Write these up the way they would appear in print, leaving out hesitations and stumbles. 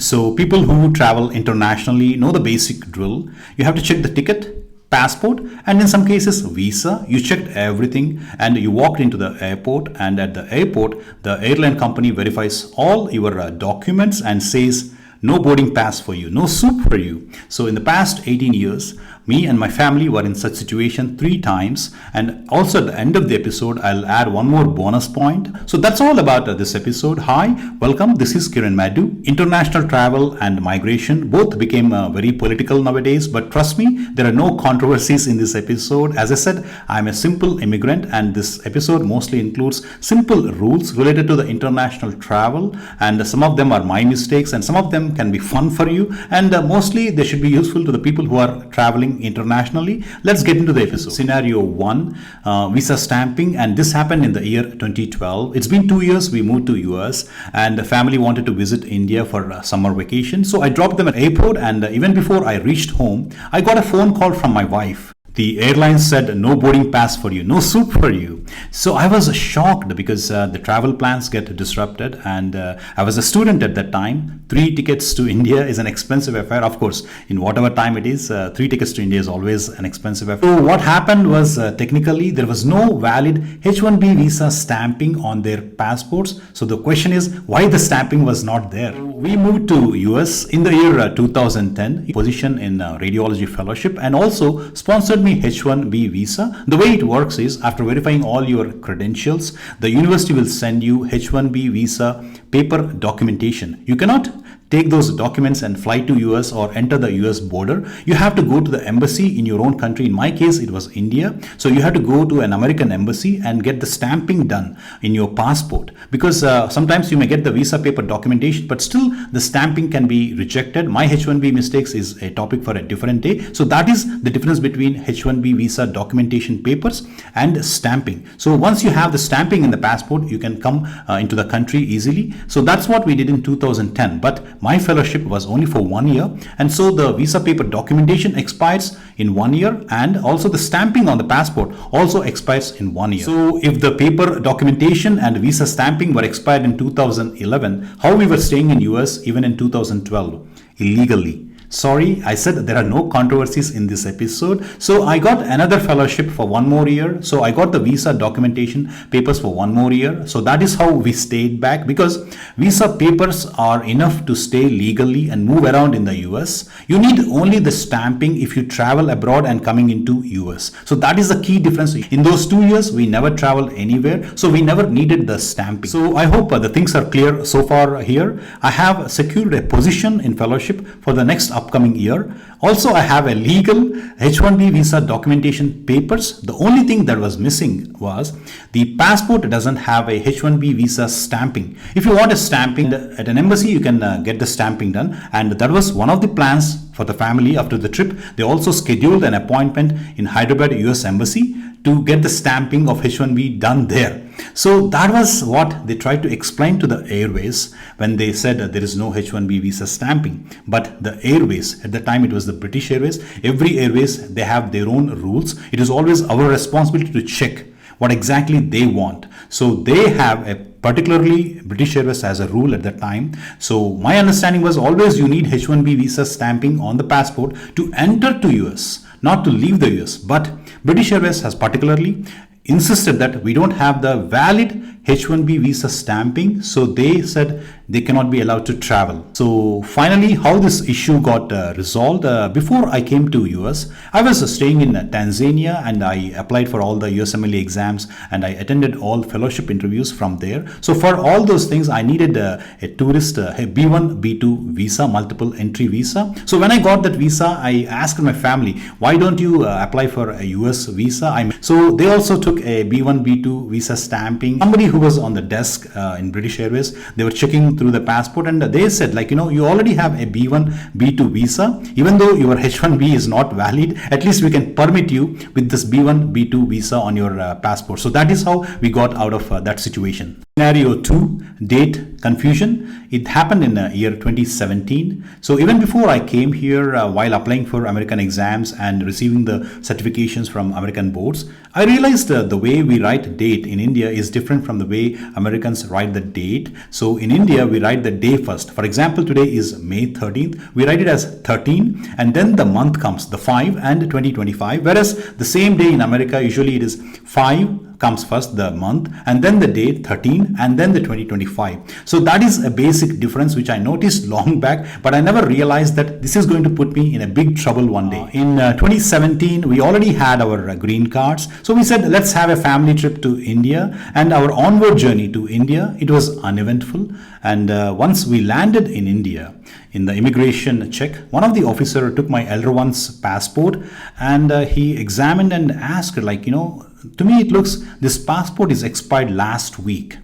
So people who travel internationally know the basic drill. You have to check the ticket, passport, and in some cases visa. You checked everything and you walked into the airport, and at the airport the airline company verifies all your documents and says no boarding pass for you, no soup for you. So in the past 18 years, me and my family were in such situation 3 times, and also at the end of the episode I'll add one more bonus point. So that's all about this episode. Hi, welcome. This is Kiran Madhu. International travel and migration both became very political nowadays, but trust me, there are no controversies in this episode. As I said, I'm a simple immigrant, and this episode mostly includes simple rules related to the international travel, and some of them are my mistakes and some of them can be fun for you, and mostly they should be useful to the people who are traveling internationally. Let's get into the episode. Scenario 1, visa stamping, and this happened in the year 2012. It's been 2 years we moved to US, and the family wanted to visit India for summer vacation. So I dropped them at airport, and even before I reached home, I got a phone call from my wife. The airlines said no boarding pass for you, no soup for you. So I was shocked because the travel plans get disrupted, and I was a student at that time. 3 tickets to India is an expensive affair. Of course, in whatever time it is, 3 tickets to India is always an expensive affair. So what happened was technically there was no valid H-1B visa stamping on their passports. So the question is why the stamping was not there. We moved to US in the year 2010, position in radiology fellowship, and also sponsored me H-1B visa. The way it works is after verifying all your credentials, the university will send you H-1B visa paper documentation. You cannot take those documents and fly to US or enter the US border. You have to go to the embassy in your own country. In my case, it was India. So you have to go to an American embassy and get the stamping done in your passport, because sometimes you may get the visa paper documentation, but still the stamping can be rejected. My H-1B mistakes is a topic for a different day. So that is the difference between H-1B visa documentation papers and stamping. So once you have the stamping in the passport, you can come into the country easily. So that's what we did in 2010. But my fellowship was only for 1 year, and so the visa paper documentation expires in 1 year, and also the stamping on the passport also expires in 1 year. So if the paper documentation and visa stamping were expired in 2011, how we were staying in US even in 2012? Illegally. Sorry, I said there are no controversies in this episode. So I got another fellowship for 1 more year. So I got the visa documentation papers for 1 more year. So that is how we stayed back, because visa papers are enough to stay legally and move around in the US. You need only the stamping if you travel abroad and coming into US. So that is the key difference. In those 2 years, we never traveled anywhere. So we never needed the stamping. So I hope the things are clear so far here. I have secured a position in fellowship for the next upcoming year. Also, I have a legal H-1B visa documentation papers. The only thing that was missing was the passport doesn't have a H-1B visa stamping. If you want a stamping at an embassy, you can get the stamping done, and that was one of the plans for the family after the trip. They also scheduled an appointment in Hyderabad US Embassy to get the stamping of H-1B done there. So that was what they tried to explain to the airways when they said that there is no H-1B visa stamping. But the airways, at the time it was the British Airways, every airways, they have their own rules. It is always our responsibility to check what exactly they want. So they have a particularly British Airways has a rule at that time. So my understanding was always you need H-1B visa stamping on the passport to enter to US, not to leave the US. But British Airways has particularly insisted that we don't have the valid H-1B visa stamping, so they said they cannot be allowed to travel. So finally, how this issue got resolved, before I came to US, I was staying in Tanzania, and I applied for all the USMLE exams, and I attended all fellowship interviews from there. So for all those things, I needed a tourist a B1, B2 visa, multiple entry visa. So when I got that visa, I asked my family, why don't you apply for a US visa? So they also took a B1, B2 visa stamping. Somebody who was on the desk in British Airways, they were checking through the passport, and they said, like, you already have a B1, B2 visa. Even though your H1B is not valid, at least we can permit you with this B1, B2 visa on your passport. So that is how we got out of that situation. Scenario 2, date confusion. It happened in year 2017. So even before I came here, while applying for American exams and receiving the certifications from American boards, I realized the way we write date in India is different from the way Americans write the date. So in India, we write the day first. For example, today is May 13th. We write it as 13 and then the month comes, the 5 and 2025. Whereas the same day in America, usually it is 5 comes first, the month, and then the date 13 and then the 2025. So that is a basic difference which I noticed long back, but I never realized that this is going to put me in a big trouble one day. In 2017, we already had our green cards. So we said, let's have a family trip to India, and our onward journey to India, it was uneventful. And once we landed in India, in the immigration check, one of the officer took my elder one's passport and he examined and asked, like, to me it looks this passport is expired last week.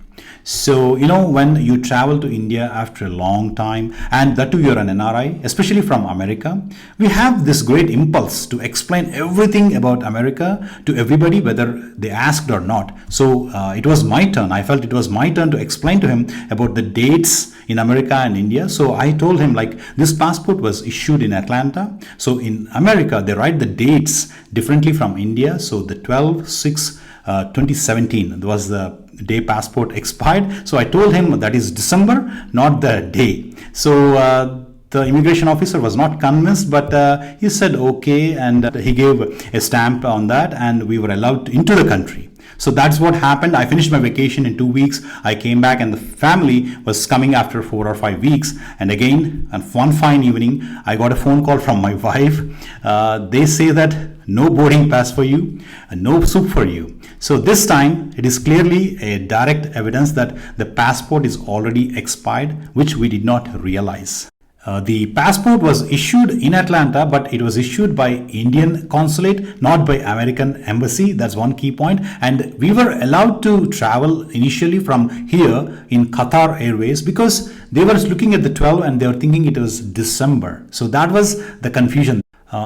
So, when you travel to India after a long time, and that too you're an NRI, especially from America, we have this great impulse to explain everything about America to everybody, whether they asked or not. So it was my turn. I felt it was my turn to explain to him about the dates in America and India. So I told him, like, this passport was issued in Atlanta. So in America, they write the dates differently from India. So the 12/6/2017 was the day passport expired. So I told him that is December, not the day. So the immigration officer was not convinced, but he said okay, and he gave a stamp on that, and we were allowed into the country. So that's what happened. I finished my vacation in 2 weeks. I came back and the family was coming after 4 or 5 weeks. And again, on one fine evening, I got a phone call from my wife. They say that no boarding pass for you, no soup for you. So this time it is clearly a direct evidence that the passport is already expired, which we did not realize. The passport was issued in Atlanta, but it was issued by Indian consulate, not by American embassy. That's one key point. And we were allowed to travel initially from here in Qatar Airways because they were looking at the 12 and they were thinking it was December. So that was the confusion.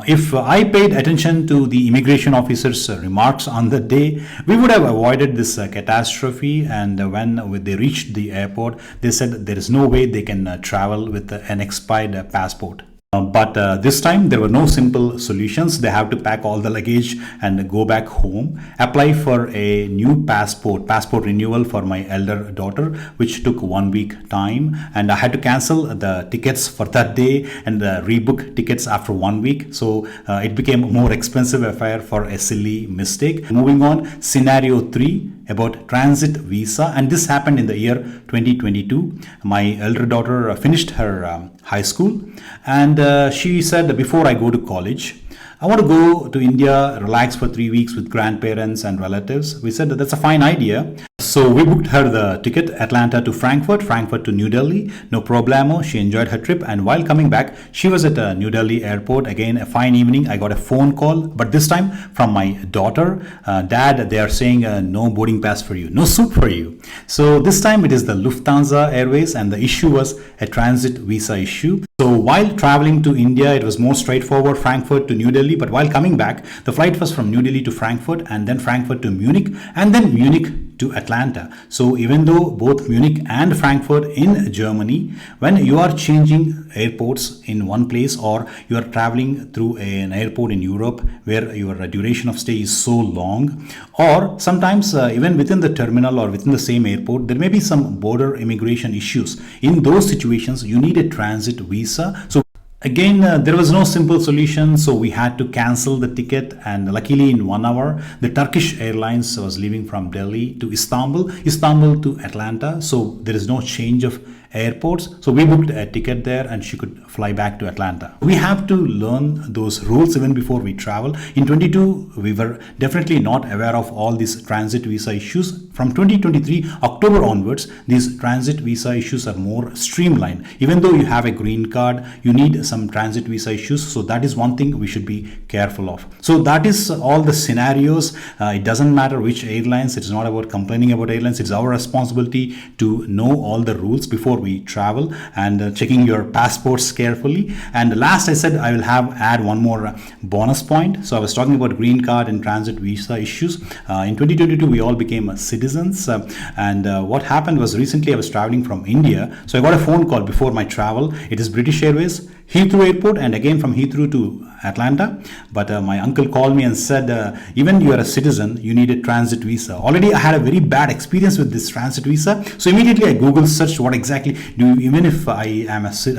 If I paid attention to the immigration officer's remarks on the day, we would have avoided this catastrophe. And when they reached the airport, they said there is no way they can travel with an expired passport. But this time there were no simple solutions. They have to pack all the luggage and go back home, apply for a new passport renewal for my elder daughter, which took 1 week time, and I had to cancel the tickets for that day and rebook tickets after 1 week. So it became a more expensive affair for a silly mistake. Moving on, scenario 3 about transit visa, and this happened in the year 2022. My elder daughter finished her high school, and she said, before I go to college, I want to go to India, relax for 3 weeks with grandparents and relatives. We said that that's a fine idea. So we booked her the ticket, Atlanta to Frankfurt, Frankfurt to New Delhi. No problemo. She enjoyed her trip. And while coming back, she was at New Delhi airport. Again, a fine evening. I got a phone call, but this time from my daughter. Dad, they are saying no boarding pass for you, no soup for you. So this time it is the Lufthansa Airways, and the issue was a transit visa issue. So while traveling to India, it was more straightforward, Frankfurt to New Delhi. But while coming back, the flight was from New Delhi to Frankfurt, and then Frankfurt to Munich, and then Munich to Atlanta. So even though both Munich and Frankfurt in Germany, when you are changing airports in one place, or you are traveling through an airport in Europe where your duration of stay is so long, or sometimes even within the terminal or within the same airport, there may be some border immigration issues. In those situations, you need a transit visa. So again, there was no simple solution, so we had to cancel the ticket, and luckily in 1 hour, the Turkish Airlines was leaving from Delhi to Istanbul, Istanbul to Atlanta, so there is no change of airports. So we booked a ticket there and she could fly back to Atlanta. We have to learn those rules even before we travel. In 22, we were definitely not aware of all these transit visa issues. From 2023 October onwards, these transit visa issues are more streamlined. Even though you have a green card, you need some transit visa issues. So that is one thing we should be careful of. So that is all the scenarios. It doesn't matter which airlines. It's not about complaining about airlines. It's our responsibility to know all the rules before before we travel, and checking your passports carefully. And last, I said I will add one more bonus point. So I was talking about green card and transit visa issues. In 2022, we all became citizens, and what happened was recently I was traveling from India, so I got a phone call before my travel. It is British Airways, Heathrow Airport, and again from Heathrow to Atlanta. But my uncle called me and said, even you are a citizen, you need a transit visa. Already I had a very bad experience with this transit visa, so immediately I Google searched what exactly do. Even if I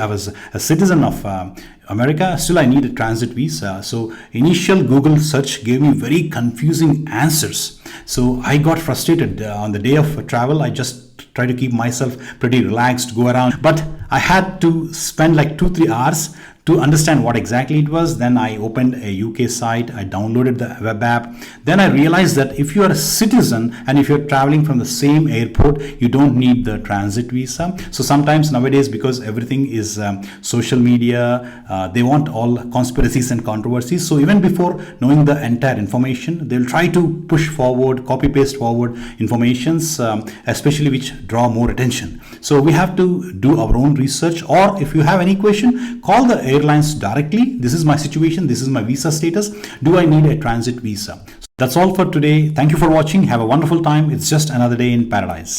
was a citizen of America, still I need a transit visa. So initial Google search gave me very confusing answers. So I got frustrated on the day of travel. I just try to keep myself pretty relaxed, go around, but I had to spend like 2-3 hours to understand what exactly it was. Then I opened a UK site, I downloaded the web app. Then I realized that if you are a citizen and if you're traveling from the same airport, you don't need the transit visa. So sometimes nowadays, because everything is social media, they want all conspiracies and controversies. So even before knowing the entire information, they'll try to push forward, copy paste forward informations, especially which draw more attention. So we have to do our own research, or if you have any question, call the airlines directly. This is my situation, this is my visa status, do I need a transit visa? So that's all for today. Thank you for watching. Have a wonderful time. It's just another day in paradise.